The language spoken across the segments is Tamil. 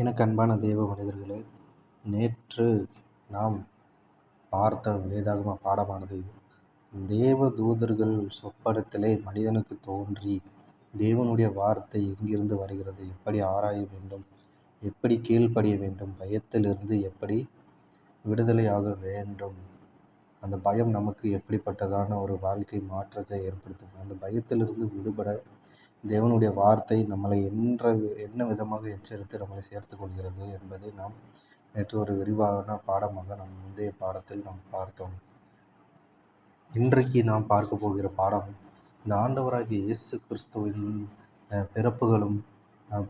எனக்கு அன்பான தேவ மனிதர்களே, நேற்று நாம் பார்த்த வேதாகம பாடமானது தேவ தூதர்கள் சொப்பனத்திலே மனிதனுக்கு தோன்றி தேவனுடைய வார்த்தை எங்கிருந்து வருகிறது, எப்படி ஆராய வேண்டும், எப்படி கீழ்ப்படிய வேண்டும், பயத்திலிருந்து எப்படி விடுதலையாக வேண்டும், அந்த பயம் நமக்கு எப்படிப்பட்டதான ஒரு வாழ்க்கை மாற்றத்தை ஏற்படுத்தும், அந்த பயத்திலிருந்து விடுபட தேவனுடைய வார்த்தை நம்மளை என்ன விதமாக எச்சரித்து நம்மளை சேர்த்து கொள்கிறது என்பதை நாம் நேற்று ஒரு விரிவான பாடமாக நம் முந்தைய பாடத்தில் நாம் பார்த்தோம். இன்றைக்கு நாம் பார்க்க போகிற பாடம் இந்த ஆண்டவராகிய இயேசு கிறிஸ்துவின் பிறப்புகளும்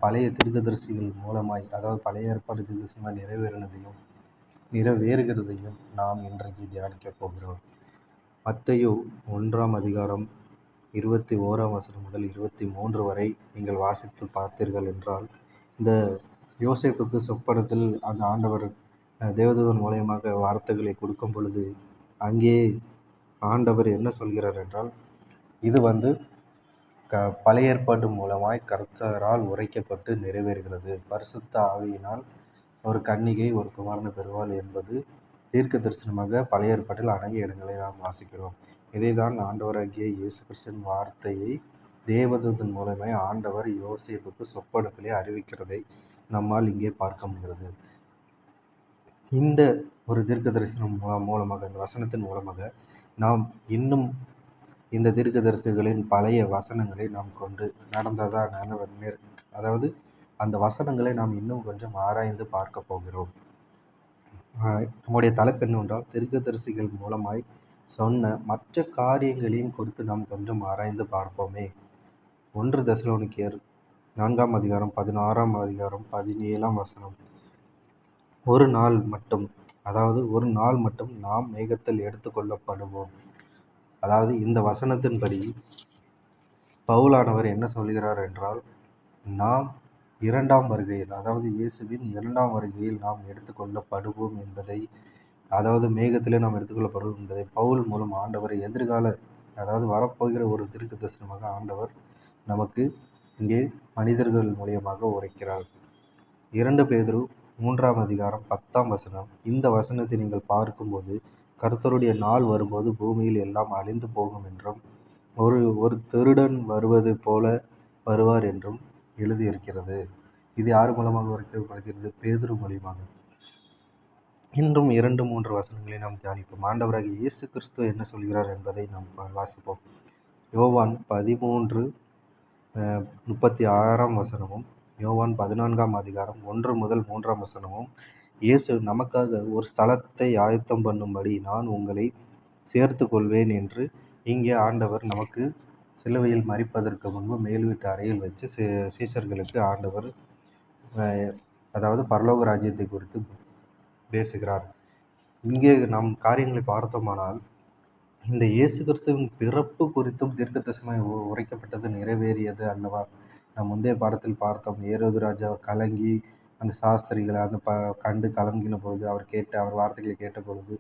பழைய தீர்க்கதரிசிகள் மூலமாய், அதாவது பழைய ஏற்பாடு தீர்க்கதரிசிகளாய் நிறைவேறுகிறதையும் நாம் இன்றைக்கு தியானிக்க போகிறோம். மத்தேயு 1ஆம் அதிகாரம் 21ஆம் வசனம் முதல் 23 வரை நீங்கள் வாசித்து பார்த்தீர்கள் என்றால், இந்த யோசேப்புக்கு சொப்பனத்தில் அந்த ஆண்டவர் தேவதூதன் மூலயமாக வார்த்தைகளை கொடுக்கும் பொழுது அங்கே ஆண்டவர் என்ன சொல்கிறார் என்றால், இது பழைய ஏற்பாடு மூலமாய் கர்த்தரால் உரைக்கப்பட்டு நிறைவேறுகிறது. பரிசுத்த ஆவியினால் ஒரு கன்னிகை ஒரு குமாரனை பெறுவாள் என்பது தீர்க்க தரிசனமாக பழைய ஏற்பாட்டில் அநேக இடங்களை நாம் வாசிக்கிறோம். இதை தான் ஆண்டவராகிய இயேசு கிறிஸ்துவின் வார்த்தையை தேவதூதன் மூலமாய் ஆண்டவர் யோசேப்புக்கு சொப்பனத்திலே அறிவிக்கிறதை நம்மால் இங்கே பார்க்க முடிகிறது. இந்த ஒரு தீர்க்க தரிசனம் மூலமாக, இந்த வசனத்தின் மூலமாக நாம் இன்னும் இந்த தீர்க்க தரிசிகளின் பழைய வசனங்களை நாம் கொண்டு அதாவது அந்த வசனங்களை நாம் இன்னும் கொஞ்சம் ஆராய்ந்து பார்க்க போகிறோம். நம்முடைய தலைப்பு என்னவென்றால், தீர்க்கதரிசிகள் மூலமாய் சொன்ன மற்ற காரியங்களையும் குறித்து நாம் கொஞ்சம் ஆராய்ந்து பார்ப்போமே. 1 தெசலோனிக்கேயர் 4ஆம் அதிகாரம் 16ஆம் அதிகாரம் 17ஆம் வசனம். ஒரு நாள் மட்டும் நாம் மேகத்தில் எடுத்துக்கொள்ளப்படுவோம். அதாவது இந்த வசனத்தின்படி பவுலானவர் என்ன சொல்கிறார் என்றால், நாம் இரண்டாம் வருகையில், அதாவது இயேசுவின் இரண்டாம் வருகையில் நாம் எடுத்துக்கொள்ளப்படுவோம் என்பதை, அதாவது மேகத்திலே நாம் எடுத்துக்கொள்ளப்படுவோம் என்பதை பவுல் மூலம் ஆண்டவர் அதாவது வரப்போகிற ஒரு தீர்க்க தரிசனமாக ஆண்டவர் நமக்கு இங்கே மனிதர்கள் மூலியமாக உரைக்கிறார். 2 பேதுரு 3ஆம் அதிகாரம் 10ஆம் வசனம். இந்த வசனத்தை நீங்கள் பார்க்கும்போது, கர்த்தருடைய நாள் வரும்போது பூமியில் எல்லாம் அழிந்து போகும் என்றும் ஒரு திருடன் வருவது போல வருவார் என்றும் எழுதியிருக்கிறது. இது யார் மூலமாக உரைக்கப்படுகிறது? பேதுரு மூலியமாக. இன்றும் 2-3 வசனங்களை நாம் தியானிப்போம். ஆண்டவராகிய இயேசு கிறிஸ்து என்ன சொல்கிறார் என்பதை நாம் வாசிப்போம். யோவான் 13:36ஆம் வசனமும், யோவான் 14ஆம் அதிகாரம் 1 முதல் 3ஆம் வசனமும், இயேசு நமக்காக ஒரு ஸ்தலத்தை ஆயத்தம் பண்ணும்படி நான் உங்களை சேர்த்து கொள்வேன் என்று இங்கே ஆண்டவர் நமக்கு சிலுவையில் மரிப்பதற்கு முன்பு மேல் வீட்டு அறையில் வச்சு சீஷர்களுக்கு ஆண்டவர் அதாவது பரலோக ராஜ்யத்தை குறித்து பேசுகிறார். இங்கே நாம் காரியங்களை பார்த்தோமானால், இந்த இயேசு கிறிஸ்துவின் பிறப்பு குறித்தும் தீர்க்கதரிசனமாய் உரைக்கப்பட்டது நிறைவேறியது அல்லவா? நாம் முந்தைய பாடத்தில் பார்த்தோம். ஏரோது ராஜா கலங்கி அந்த சாஸ்திரிகளை கண்டு கலங்கின போது அவர் வார்த்தைகளை கேட்ட பொழுது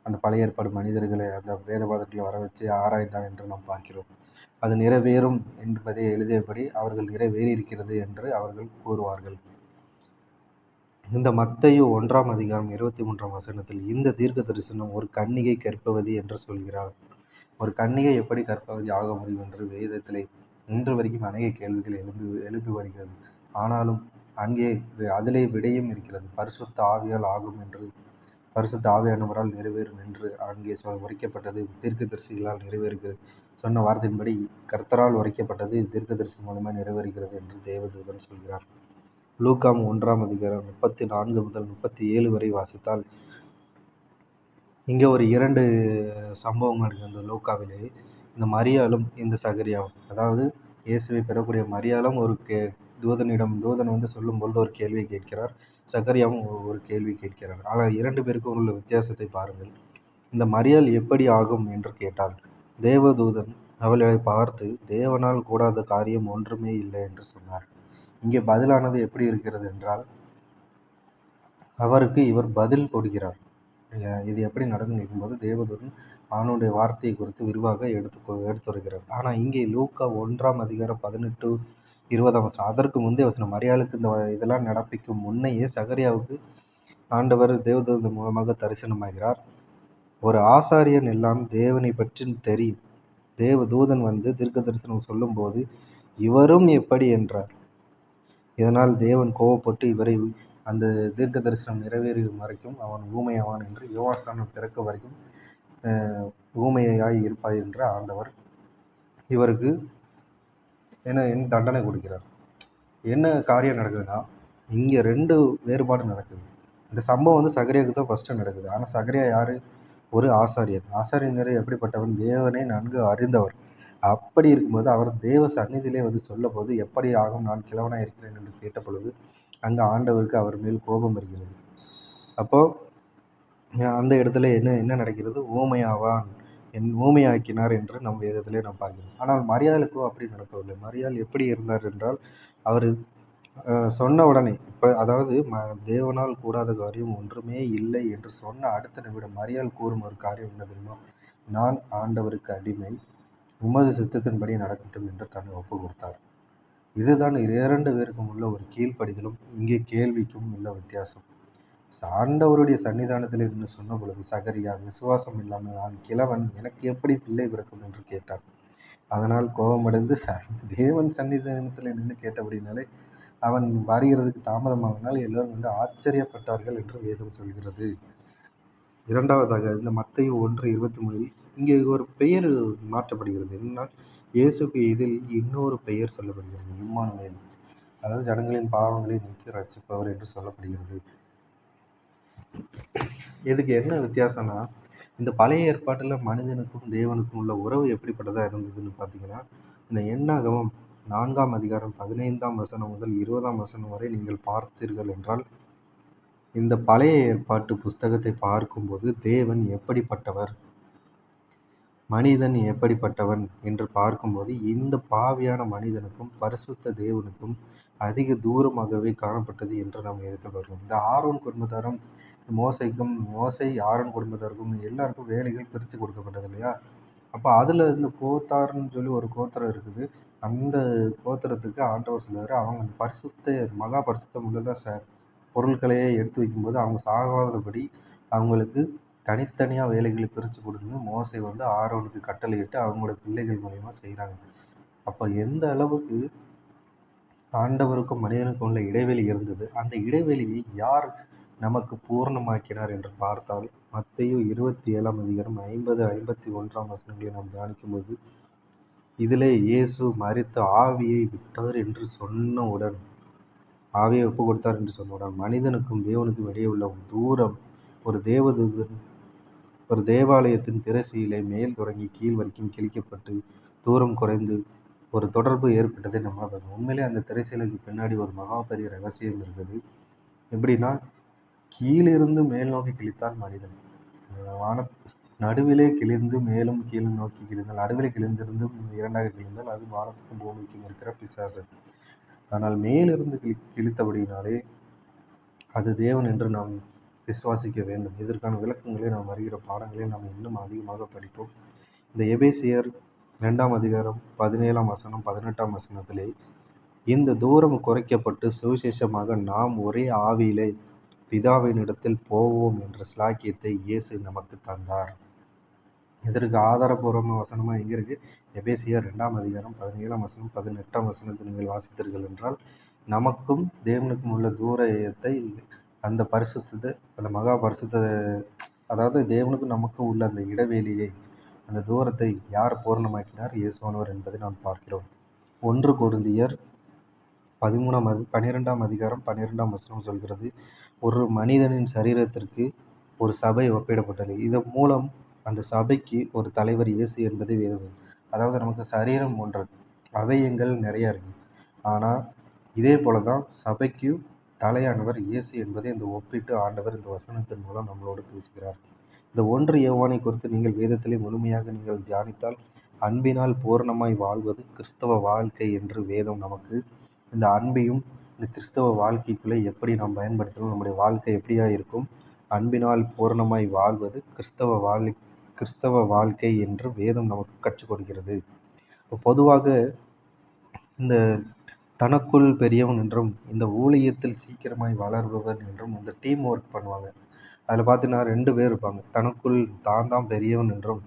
அந்த பழைய ஏற்பாடு மனிதர்களை அந்த வேதவாதத்தில் வர வச்சு ஆராய்ந்தான் என்று நாம் பார்க்கிறோம். அது நிறைவேறும் என்பதை எழுதியபடி அவர்கள் நிறைவேறியிருக்கிறது என்று அவர்கள் கூறுவார்கள். இந்த மத்தேயு 1ஆம் அதிகாரம் 23ஆம் வசனத்தில் இந்த தீர்க்க தரிசனம் ஒரு கன்னிகை கற்பவதி என்று சொல்கிறார். ஒரு கன்னிகை எப்படி கற்பவதி ஆக முடியும் என்று வேதத்திலே இன்று வரைக்கும் அநேக கேள்விகள் எழுப்பி வருகிறது. ஆனாலும் அங்கே அதிலே விடையும் இருக்கிறது. பரிசுத்த ஆவியால் ஆகும் என்று, பரிசுத்த ஆவியானவரால் நிறைவேறும் என்று அங்கே உரைக்கப்பட்டது தீர்க்கதரிசிகளால் நிறைவேறுகிறது. சொன்ன வார்த்தையின்படி கர்த்தரால் உரைக்கப்பட்டது தீர்க்கதரிசி மூலமாக நிறைவேறுகிறது என்று தேவதூதன் சொல்கிறார். லூக்கா 1ஆம் அதிகாரம் 34 முதல் 37 வரை வாசித்தால், இங்கே ஒரு 2 சம்பவங்கள் இருக்குது. அந்த லூக்காவிலே இந்த மரியாளும் இந்த சகரியாவும், அதாவது இயேசுவை பெறக்கூடிய மரியாளும் ஒரு தூதன் சொல்லும்பொழுது ஒரு கேள்வியை கேட்கிறார். சகரியாவும் ஒரு கேள்வி கேட்கிறார். ஆனால் 2 பேருக்கும் உள்ள வித்தியாசத்தை பாருங்கள். இந்த மரியாள் எப்படி ஆகும் என்று கேட்டால், தேவதூதன் அவளை பார்த்து தேவனால் கூடாத காரியம் ஒன்றுமே இல்லை என்று சொன்னார். இங்கே பதிலானது எப்படி இருக்கிறது என்றால், அவருக்கு இவர் பதில் கொடுக்கிறார். இது எப்படி நடக்கும் கேட்கும்போது தேவதூதன் அவனுடைய வார்த்தையை குறித்து விரிவாக எடுத்துரைக்கிறார். ஆனால் இங்கே லூக்கா 1ஆம் அதிகாரம் 18 20ஆம் வசனம். அதற்கு முந்தைய வசனம், மரியாளுக்கு இந்த இதெல்லாம் நடப்பிக்கும் முன்னையே சகரியாவுக்கு ஆண்டவர் தேவதூதன் மூலமாக தரிசனமாகிறார். ஒரு ஆசாரியன் எல்லாம் தேவனை பற்றி தெரியும். தேவதூதன் வந்து தீர்க்க தரிசனம் சொல்லும்போது இவரும் எப்படி என்றார். இதனால் தேவன் கோபப்பட்டு இவரை அந்த தீர்க்க தரிசனம் நிறைவேறும் வரைக்கும் அவன் ஊமையாவான் என்று யோவான்ஸ்நானன் பிறக்க வரைக்கும் ஊமையாய் இருப்பாய் என்ற ஆண்டவர் இவருக்கு என்ன தண்டனை கொடுக்கிறார். என்ன காரியம் நடக்குதுன்னா, இங்கே 2 வேறுபாடு நடக்குது. இந்த சம்பவம் வந்து சகரியாவுக்கு தான் ஃபஸ்ட்டு நடக்குது. ஆனால் சகரியா யார்? ஒரு ஆசாரியர். ஆசாரியங்கிற எப்படிப்பட்டவன்? தேவனை நன்கு அறிந்தவர். அப்படி இருக்கும்போது அவர் தேவ சந்நிதியிலே வந்து சொல்ல போது, எப்படி ஆகும், நான் கிழவனாக இருக்கிறேன் என்று கேட்ட பொழுது அங்கே ஆண்டவருக்கு அவர் மேல் கோபம் வருகிறது. அப்போது அந்த இடத்துல என்ன நடக்கிறது? ஊமையாவான், ஊமையாக்கினார் என்று நம் வேதத்திலே நாம் பார்க்கிறோம். ஆனால் மரியாளுக்கோ அப்படி நடக்கவில்லை. மரியாள் எப்படி இருந்தார் என்றால், அவர் சொன்ன உடனே அதாவது தேவனால் கூடாத காரியம் ஒன்றுமே இல்லை என்று சொன்ன அடுத்த நிமிடம் மரியாள் கூறும் ஒரு காரியம் என்ன தெரியுமா? நான் ஆண்டவருக்கு அடிமை, உமது சித்தத்தின்படி நடக்கட்டும் என்று தன்னை ஒப்பு கொடுத்தார். இதுதான் 2 பேருக்கும் உள்ள ஒரு கீழ்ப்படிதலும் இங்கே கேள்விக்கும் உள்ள வித்தியாசம். ஆண்டவருடைய சன்னிதானத்தில் நின்று சொன்ன பொழுது சகரியா விசுவாசம் இல்லாமல், நான் கிழவன், எனக்கு எப்படி பிள்ளை பிறக்கும் என்று கேட்டார். அதனால் கோபமடைந்து தேவன் சன்னிதானத்தில் நின்று கேட்டபடினாலே அவன் வருகிறதுக்கு தாமதமானால் எல்லோரும் வந்து ஆச்சரியப்பட்டார்கள் என்று வேதம் சொல்கிறது. இரண்டாவதாக இந்த மத்தேயு 1:23 இங்கே ஒரு பெயர் மாற்றப்படுகிறது. என்னன்னா, இயேசுக்கு இதில் இன்னொரு பெயர் சொல்லப்படுகிறது, இம்மானுவேல். அதாவது ஜனங்களின் பாவங்களை நீக்கி ரட்சிப்பவர் என்று சொல்லப்படுகிறது. இதுக்கு என்ன வித்தியாசம்னா, இந்த பழைய ஏற்பாட்டில் மனிதனுக்கும் தேவனுக்கும் உள்ள உறவு எப்படிப்பட்டதாக இருந்ததுன்னு பார்த்தீங்கன்னா, இந்த எண்ணாகமம் 4ஆம் அதிகாரம் 15ஆம் வசனம் முதல் 20ஆம் வசனம் வரை நீங்கள் பார்த்தீர்கள் என்றால், இந்த பழைய ஏற்பாட்டு புஸ்தகத்தை பார்க்கும்போது தேவன் எப்படிப்பட்டவர், மனிதன் எப்படிப்பட்டவன் என்று பார்க்கும்போது இந்த பாவியான மனிதனுக்கும் பரிசுத்த தேவனுக்கும் அதிக தூரமாகவே காணப்பட்டது என்று நாம் எதிர்பார்க்கிறோம். இந்த ஆரோன் குடும்பத்தாரும் மோசை ஆரோன் குடும்பத்தாருக்கும் எல்லாருக்கும் வேலைகள் பிரித்து கொடுக்கப்பட்டது இல்லையா? அப்போ அதில் இந்த கோத்தார்னு சொல்லி ஒரு கோத்திரம் இருக்குது. அந்த கோத்திரத்துக்கு ஆண்டவர் சொல்லுவார், அவங்க அந்த மகா பரிசுத்தம் உள்ளதாக பொருட்களையே எடுத்து வைக்கும்போது அவங்க சாகாதபடி அவங்களுக்கு தனித்தனியாக வேலைகளை பிரித்து கொடுங்க மோசை வந்து ஆரோனுக்கு கட்டளையிட்டு அவங்களோட பிள்ளைகள் மூலயமா செய்கிறாங்க. அப்போ எந்த அளவுக்கு ஆண்டவருக்கும் மனிதனுக்கும் உள்ள இடைவெளி இருந்தது, அந்த இடைவெளியை யார் நமக்கு பூர்ணமாக்கினார் என்று பார்த்தால் மத்தேயு 27ஆம் அதிகாரம் 50-51ஆம் வசனங்களை நாம் தியானிக்கும்போது, இதிலே இயேசு மரித்த ஆவியை விட்டார் என்று சொன்னவுடன், ஆவியை ஒப்பு கொடுத்தார் என்று சொன்னவுடன், மனிதனுக்கும் தேவனுக்கும் இடையே உள்ள தூரம் ஒரு தேவாலயத்தின் திரைசீலை மேல் தொடங்கி கீழ் வரைக்கும் கிழிக்கப்பட்டு தூரம் குறைந்து ஒரு தொடர்பு ஏற்பட்டதை நம்மளால் பார்க்கணும். உண்மையிலே அந்த திரைசீலைக்கு பின்னாடி ஒரு மகா பெரிய ரகசியம் இருக்குது. எப்படின்னா, கீழிருந்து மேல் நோக்கி கிழித்தான் மனிதன். நடுவிலே கிழிந்து மேலும் கீழ் நோக்கி கிழிந்தால், நடுவிலே கிழிந்திருந்தும் 2ஆக கிழிந்தால் அது வானத்துக்கும் பூமிக்கும் இருக்கிற பிசாசு. ஆனால் மேலிருந்து கிழித்தபடினாலே அது தேவன் என்று நாம் விசுவாசிக்க வேண்டும். இதற்கான விளக்கங்களை நாம் வருகிற பாடங்களில் நாம் இன்னும் அதிகமாக படிப்போம். இந்த எபேசியர் 2ஆம் அதிகாரம் 17ஆம் வசனம் 18ஆம் வசனத்திலே, இந்த தூரம் குறைக்கப்பட்டு சுவிசேஷமாக நாம் ஒரே ஆவியிலே பிதாவின் இடத்தில் போவோம் என்ற ஸ்லாக்கியத்தை இயேசு நமக்கு தந்தார். இதற்கு ஆதாரபூர்வமான வசனமாக எங்கே இருக்குது? எபேசியர் 2ஆம் அதிகாரம் 17ஆம் வசனம் 18ஆம் வசனத்தை நீங்கள் வாசித்தீர்கள் என்றால், நமக்கும் தேவனுக்கும் உள்ள தூரத்தை அந்த பரிசுத்தத்தை, அந்த மகா பரிசுத்த, அதாவது தேவனுக்கும் நமக்கும் உள்ள அந்த இடைவெளியை, அந்த தூரத்தை யார் பூரணமாக்கினார்? இயேசுவானவர் என்பதை நாம் பார்க்கிறோம். 1 கொரிந்தியர் 12ஆம் அதிகாரம் 12ஆம் வசனம் சொல்கிறது, ஒரு மனிதனின் சரீரத்திற்கு ஒரு சபை ஒப்பிடப்பட்டது. இதன் மூலம் அந்த சபைக்கு ஒரு தலைவர் இயேசு என்பதை வேறு. அதாவது நமக்கு சரீரம் ஒன்று, அவயங்கள் நிறையா இருக்குது. ஆனால் இதே போல தான் சபைக்கு தலையானவர் இயேசு என்பதை இந்த ஒப்பிட்டு ஆண்டவர் இந்த வசனத்தின் மூலம் நம்மளோடு பேசுகிறார். இந்த 1 யோவானை குறித்து நீங்கள் வேதத்திலே முழுமையாக நீங்கள் தியானித்தால், அன்பினால் பூரணமாய் வாழ்வது கிறிஸ்தவ வாழ்க்கை என்று வேதம் நமக்கு இந்த அன்பையும் இந்த கிறிஸ்தவ வாழ்க்கைக்குள்ளே எப்படி நாம் பயன்படுத்தணும், நம்முடைய வாழ்க்கை எப்படியா இருக்கும், அன்பினால் பூரணமாய் வாழ்வது கிறிஸ்தவ வாழ்க்கை என்று வேதம் நமக்கு கற்றுக் கொடுக்கிறது. பொதுவாக இந்த தனக்குள் பெரியவன் என்றும், இந்த ஊழியத்தில் சீக்கிரமாய் வளர்பவன் என்றும் இந்த டீம் ஒர்க் பண்ணுவாங்க. அதில் பார்த்தீங்கன்னா 2 பேர் இருப்பாங்க. தனக்குள் தான் தான் பெரியவன் என்றும்,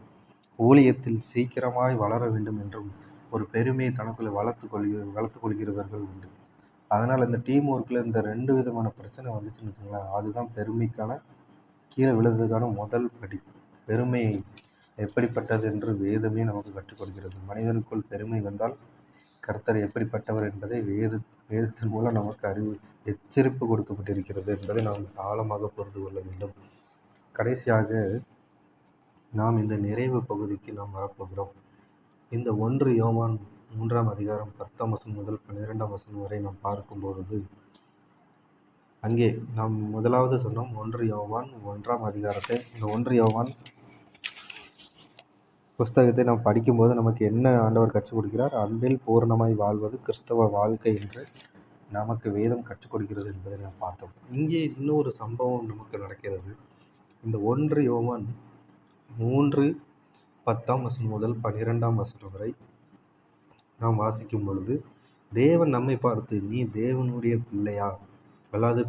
ஊழியத்தில் சீக்கிரமாய் வளர வேண்டும் என்றும் ஒரு பெருமையை தனக்குள்ளே வளர்த்துக் கொள்கிறவர்கள் உண்டு. அதனால் இந்த டீம் ஒர்க்கில் இந்த 2 விதமான பிரச்சனை வந்துச்சுன்னு வச்சுக்கோங்களேன், அதுதான் பெருமைக்கான கீழே விழுறதுக்கான முதல் படி. பெருமை எப்படிப்பட்டது என்று வேதமே நமக்கு கற்றுக் கொடுக்கிறது. மனிதனுக்குள் பெருமை வந்தால் கர்த்தர் எப்படிப்பட்டவர் என்பதை வேதத்தின் மூலம் நமக்கு எச்சரிப்பு கொடுக்கப்பட்டிருக்கிறது என்பதை நாம் ஆழமாக புரிந்து கொள்ள வேண்டும். கடைசியாக நாம் இந்த நிறைவு பகுதிக்கு நாம் வரப்போகிறோம். இந்த 1 யோவான் 3ஆம் அதிகாரம் 10ஆம் வசனம் முதல் 12ஆம் வசனம் வரை நாம் பார்க்கும் பொழுது, அங்கே நாம் முதலாவது சொன்னோம் 1 யோவான் 1ஆம் அதிகாரத்தை. இந்த 1 யோவான் புஸ்தகத்தை நாம் படிக்கும்போது நமக்கு என்ன ஆண்டவர் கற்றுக் கொடுக்கிறார்? அன்பில் பூரணமாய் வாழ்வது கிறிஸ்தவ வாழ்க்கை என்று நமக்கு வேதம் கற்றுக் கொடுக்கிறது என்பதை நாம் பார்த்தோம். இங்கே இன்னொரு சம்பவம் நமக்கு நடக்கிறது. இந்த 1 யோவான் 3 10ஆம் வசனம் முதல் 12ஆம் வசனம் வரை நாம் வாசிக்கும் பொழுது, தேவன் நம்மை பார்த்து, நீ தேவனுடைய பிள்ளையா அல்லது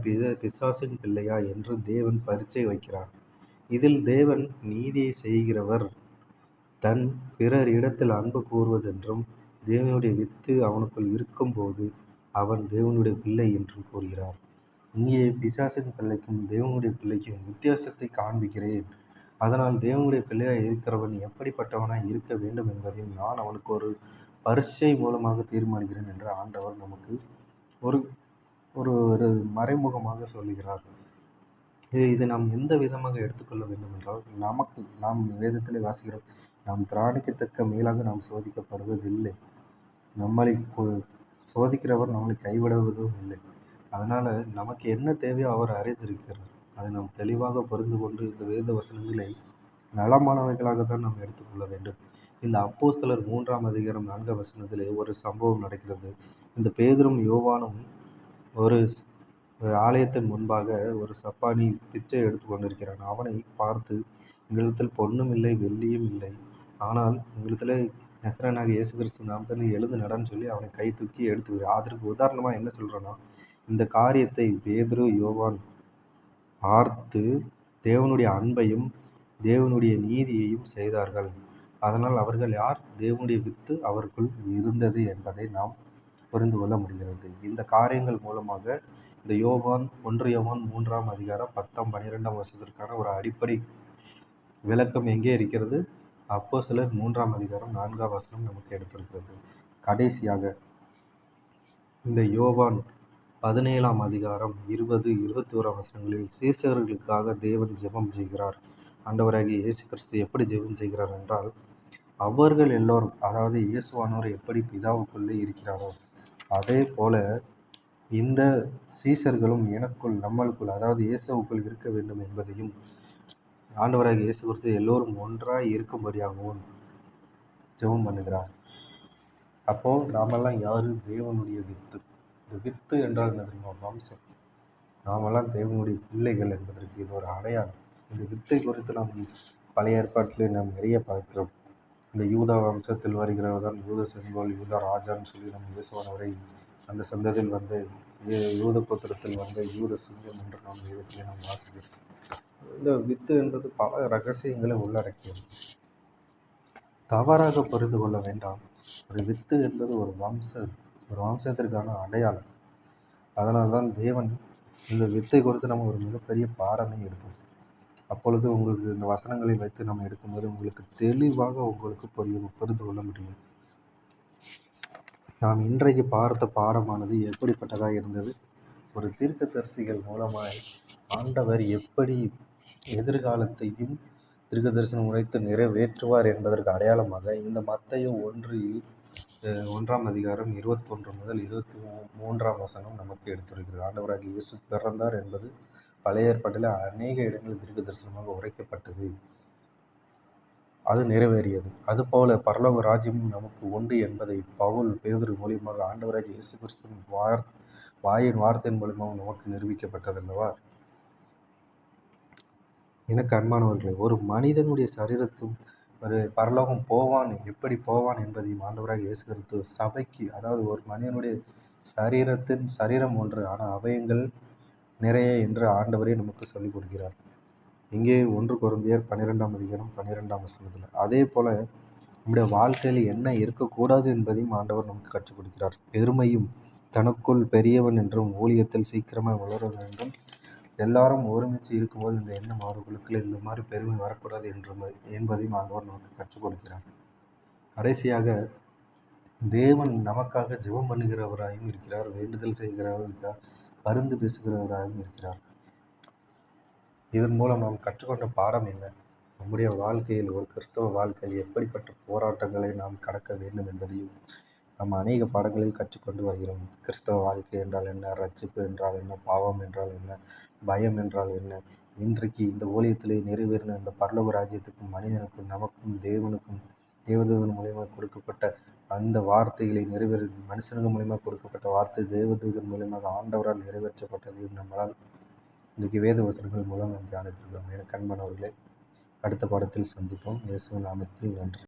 பிசாசின் பிள்ளையா என்று தேவன் பரீட்சை வைக்கிறார். இதில் தேவன் நீதியை செய்கிறவர், தன் பிறர் இடத்தில் அன்பு கூறுவதென்றும், தேவனுடைய வித்து அவனுக்குள் இருக்கும்போது அவன் தேவனுடைய பிள்ளை என்றும் கூறுகிறார். இங்கே பிசாசின் பிள்ளைக்கும் தேவனுடைய பிள்ளைக்கும் வித்தியாசத்தை காண்பிக்கிறேன். அதனால் தேவனுடைய பிள்ளையாய் இருக்கிறவன் எப்படிப்பட்டவனாய் இருக்க வேண்டும் என்பதையும் நான் அவனுக்கு ஒரு பரீட்சை மூலமாக தீர்மானிக்கிறேன் என்று ஆண்டவர் நமக்கு ஒரு ஒரு ஒரு மறைமுகமாக சொல்லுகிறார். இதை நாம் எந்த விதமாக எடுத்துக்கொள்ள வேண்டும் என்றால், நாம் வேதத்திலே வாசிக்கிறோம், நாம் திராணிக்கத்தக்க மேலாக நாம் சோதிக்கப்படுவதில்லை. நம்மளை சோதிக்கிறவர் நம்மளை கைவிடுவதும் இல்லை. அதனால் நமக்கு என்ன தேவையோ அவர் அறிந்திருக்கிறார். அதை நாம் தெளிவாக புரிந்து கொண்டு இந்த வேத வசனங்களை நலமானவைகளாக தான் நாம் எடுத்துக்கொள்ள வேண்டும். இந்த அப்போஸ்தலர் 3ஆம் அதிகாரம் 4ஆம் வசனத்திலே ஒரு சம்பவம் நடக்கிறது. இந்த பேதுரும் யோவானும் ஒரு ஆலயத்தின் முன்பாக ஒரு சப்பானி பிச்சை எடுத்து கொண்டிருக்கிறான். அவனை பார்த்து, எங்களிடத்தில் பொன்னும் இல்லை வெள்ளியும் இல்லை, ஆனால் எங்களிடத்தில் நசரேயனாகிய இயேசு கிறிஸ்து நாமத்தில் எழுந்து நடன்னு சொல்லி அவனை கை தூக்கி எடுத்து. அதற்கு உதாரணமாக என்ன சொல்கிறேன்னா, இந்த காரியத்தை பேதுரு யோவான் பார்த்து தேவனுடைய அன்பையும் தேவனுடைய நீதியையும் செய்தார்கள். அதனால் அவர்கள் யார்? தேவனுடைய வித்து அவருக்குள் இருந்தது என்பதை நாம் புரிந்து கொள்ள முடிகிறது. இந்த காரியங்கள் மூலமாக இந்த 1 யோவான் 3ஆம் அதிகாரம் 10ஆம் 12ஆம் வசனத்திற்கான ஒரு அடிப்படை விளக்கம் எங்கே இருக்கிறது? அப்போஸ்தலர் 3ஆம் அதிகாரம் 4ஆம் வசனம் நமக்கு எடுத்திருக்கிறது. கடைசியாக இந்த யோவான் 17ஆம் அதிகாரம் 20, 21ஆம் வசனங்களில் சீசர்களுக்காக தேவன் ஜெபம் செய்கிறார். ஆண்டவராகிய இயேசு கிறிஸ்து எப்படி ஜெபம் செய்கிறார் என்றால், அவர்கள் எல்லோரும், அதாவது இயேசுவானவர் எப்படி பிதாவுக்குள்ளே இருக்கிறாரோ அதே போல இந்த சீசர்களும் எனக்குள் நம்மளுக்குள், அதாவது இயேசுவுக்குள் இருக்க வேண்டும் என்பதையும் ஆண்டவராகிய இயேசு கிறிஸ்து எல்லோரும் ஒன்றாய் இருக்கும்படியாகவும் ஜெபம் பண்ணுகிறார். அப்போ நாமெல்லாம் யாரு? தேவனுடைய வித்து. இந்த வித்து என்றால் என்ன தெரியுமா? வம்சம். நாமெல்லாம் தேவனுடைய பிள்ளைகள் என்பதற்கு இது ஒரு அடையாளம். இந்த வித்தை குறித்து நாம் பழைய ஏற்பாட்டிலே நாம் நிறைய பார்க்கிறோம். இந்த யூதா வம்சத்தில் வருகிறவர் தான் யூத செங்கோல், யூதா ராஜான்னு சொல்லி நம்ம இயேசுவானவரை அந்த சந்ததியில் வந்து யூத கோத்திரத்தில் வந்து யூத சிங்கம் என்று நாம் வேதத்திலே நாம் வாசிக்கிறோம். இந்த வித்து என்பது பல ரகசியங்களை உள்ளடக்கியது. தவறாக புரிந்து கொள்ள வேண்டாம். ஒரு வித்து என்பது ஒரு வம்சத்திற்கான அடையாளம். அதனால்தான் தேவன் இந்த வித்தை குறித்து நம்ம ஒரு மிகப்பெரிய பாடமே எடுப்போம். அப்பொழுது உங்களுக்கு இந்த வசனங்களை வைத்து நம்ம எடுக்கும்போது உங்களுக்கு தெளிவாக உங்களுக்கு புரிந்து கொள்ள முடியும். நாம் இன்றைக்கு பார்த்த பாடமானது எப்படிப்பட்டதாக இருந்தது? ஒரு தீர்க்கதரிசிகள் மூலமாய் ஆண்டவர் எப்படி எதிர்காலத்தையும் தீர்க்க தரிசனம் உரைத்து நிறைவேற்றுவார் என்பதற்கு அடையாளமாக இந்த மத்தேயு 1ஆம் அதிகாரம் 21 முதல் 23ஆம் வசனம் நமக்கு எடுத்துரைக்கிறது. ஆண்டவராகிய இயேசு பிறந்தார் என்பது பழைய ஏற்பாட்டில் அநேக இடங்களில் தீர்க்க தரிசனமாக உரைக்கப்பட்டது. அது நிறைவேறியது. அதுபோல பரலோக ராஜ்யமும் நமக்கு உண்டு என்பதை பேதுரு மூலியமாக ஆண்டவராகிய இயேசு கிறிஸ்துவின் வாயின் வார்த்தையின் மூலமாக நமக்கு நிரூபிக்கப்பட்டது அல்லவா? எனக்கு அன்பானவர்களே, ஒரு மனிதனுடைய சரீரத்தும் ஒரு பரலோகம் போவான், எப்படி போவான் என்பதையும் ஆண்டவராக இயேசு கிறிஸ்து சபைக்கு, அதாவது ஒரு மனிதனுடைய சரீரம் ஒன்று, ஆனால் அவயங்கள் நிறைய என்று ஆண்டவரே நமக்கு சொல்லிக் கொடுக்கிறார். இங்கே 1 கொரிந்தியர் 12ஆம் அதிகாரம் 12ஆம் வசனத்தில். அதே போல நம்முடைய வாழ்க்கையில் என்ன இருக்கக்கூடாது என்பதையும் ஆண்டவர் நமக்கு கற்றுக் கொடுக்கிறார். பெருமையும் தனக்குள் பெரியவன் என்றும் ஊழியத்தில் சீக்கிரமாக வளரவன் என்றும் எல்லாரும் ஒருமிச்சு இருக்கும்போது இந்த எண்ணம் அவர்களுக்குள்ள இந்த மாதிரி பெருமை வரக்கூடாது என்பதையும் ஆண்டவர் நமக்கு கற்றுக் கொடுக்கிறார். கடைசியாக தேவன் நமக்காக ஜெபம் பண்ணுகிறவராயும் இருக்கிறார், வேண்டுதல் செய்கிறவராகவும் இருக்கிறார், பரிந்து பேசுகிறவராகவும் இருக்கிறார். இதன் மூலம் நாம் கற்றுக்கொண்ட பாடம் என்ன? நம்முடைய வாழ்க்கையில், ஒரு கிறிஸ்தவ வாழ்க்கையில் எப்படிப்பட்ட போராட்டங்களை நாம் கடக்க வேண்டும் என்பதையும் நாம் அநேக பாடங்களில் கற்றுக்கொண்டு வருகிறோம். கிறிஸ்தவ வாழ்க்கை என்றால் என்ன, ரட்சிப்பு என்றால் என்ன, பாவம் என்றால் என்ன, பயம் என்றால் என்ன, இன்றைக்கு இந்த ஊழியத்திலே நிறைவேறின இந்த பரலோக ராஜ்யத்துக்கும் மனிதனுக்கும் நமக்கும் தேவனுக்கும் தேவதூதன் மூலியமாக கொடுக்கப்பட்ட அந்த வார்த்தைகளை மனுஷனுக்கு மூலியமாக கொடுக்கப்பட்ட வார்த்தை தேவதூதன் மூலியமாக ஆண்டவரால் நிறைவேற்றப்பட்டதையும் நம்மளால் இன்றைக்கு வேத வசனங்கள் மூலம் நாம் தியானித்திருக்கிறோம். எனக்கு அன்பானவர்களே, அடுத்த பாடத்தில் சந்திப்போம். இயேசுவின் நாமத்தில் நன்றி.